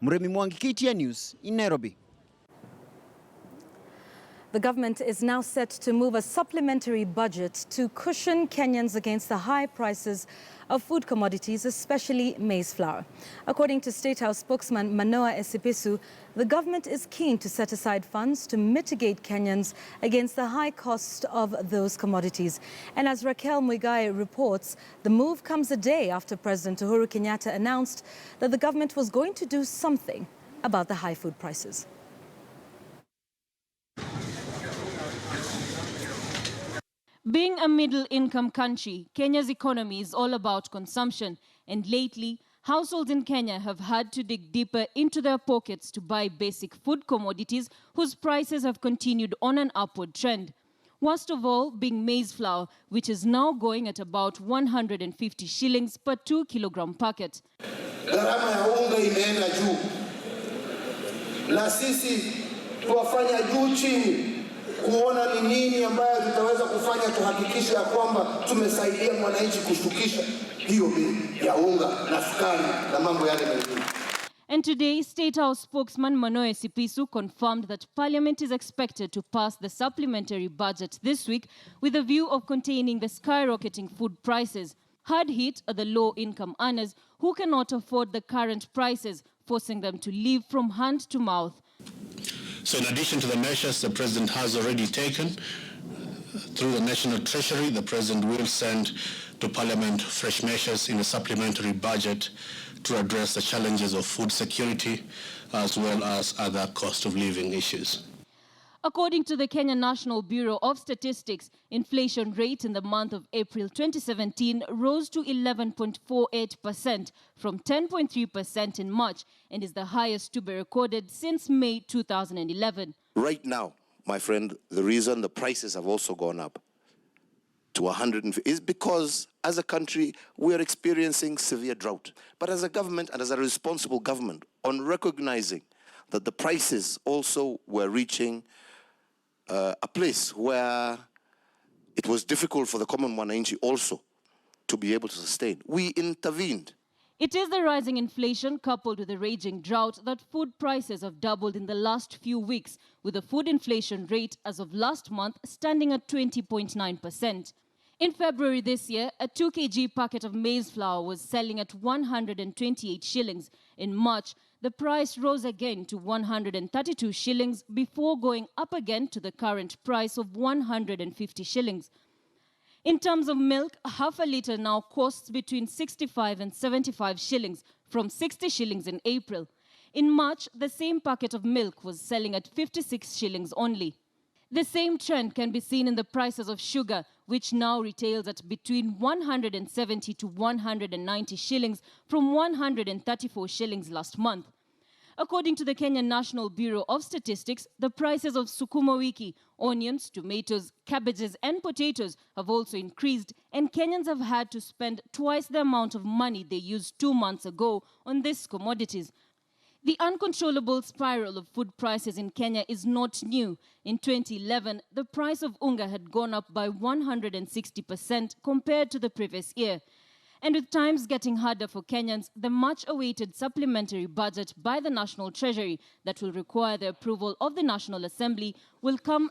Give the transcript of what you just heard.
Mremi Mwangi, KTN News in Nairobi. The government is now set to move a supplementary budget to cushion Kenyans against the high prices of food commodities, especially maize flour. According to State House spokesman Manoh Esipisu, the government is keen to set aside funds to mitigate Kenyans against the high cost of those commodities. And as Raquel Muigai reports, the move comes a day after President Uhuru Kenyatta announced that the government was going to do something about the high food prices. Being a middle-income country, Kenya's economy is all about consumption. And lately, households in Kenya have had to dig deeper into their pockets to buy basic food commodities whose prices have continued on an upward trend. Worst of all being maize flour, which is now going at about 150 shillings per 2-kilogram packet. Gharama ya unga imeenda juu. Na sisi tuwafanya juu chini. Kuona ni nini ambayo tutaweza kufanya tuhakikisha ya kwamba tumesaidia mwananchi kushukisha hiyo bei ya unga na sukari na mambo yale mengine. And today, State House spokesman Manoh Esipisu confirmed that Parliament is expected to pass the supplementary budget this week with a view of containing the skyrocketing food prices. Hard hit are the low-income earners who cannot afford the current prices, forcing them to live from hand to mouth. So in addition to the measures the President has already taken, through the National Treasury, the President will send to Parliament fresh measures in a supplementary budget to address the challenges of food security as well as other cost of living issues. According to the Kenya National Bureau of Statistics, inflation rate in the month of April 2017 rose to 11.48% from 10.3% in March and is the highest to be recorded since May 2011. Right now, my friend, the reason the prices have also gone up to 150 is because as a country we are experiencing severe drought. But as a government and as a responsible government, on recognizing that the prices also were reaching a place where it was difficult for the common mwananchi also to be able to sustain, we intervened. It is the rising inflation coupled with the raging drought that food prices have doubled in the last few weeks, with the food inflation rate as of last month standing at 20.9%. In February this year, a 2 kg packet of maize flour was selling at 128 shillings. In March, the price rose again to 132 shillings before going up again to the current price of 150 shillings. In terms of milk, half a litre now costs between 65 and 75 shillings, from 60 shillings in April. In March, the same packet of milk was selling at 56 shillings only. The same trend can be seen in the prices of sugar, which now retails at between 170 to 190 shillings from 134 shillings last month. According to the Kenya National Bureau of Statistics, the prices of sukuma wiki, onions, tomatoes, cabbages and potatoes have also increased, and Kenyans have had to spend twice the amount of money they used 2 months ago on these commodities. The uncontrollable spiral of food prices in Kenya is not new. In 2011, the price of unga had gone up by 160% compared to the previous year. And with times getting harder for Kenyans, the much-awaited supplementary budget by the National Treasury that will require the approval of the National Assembly will come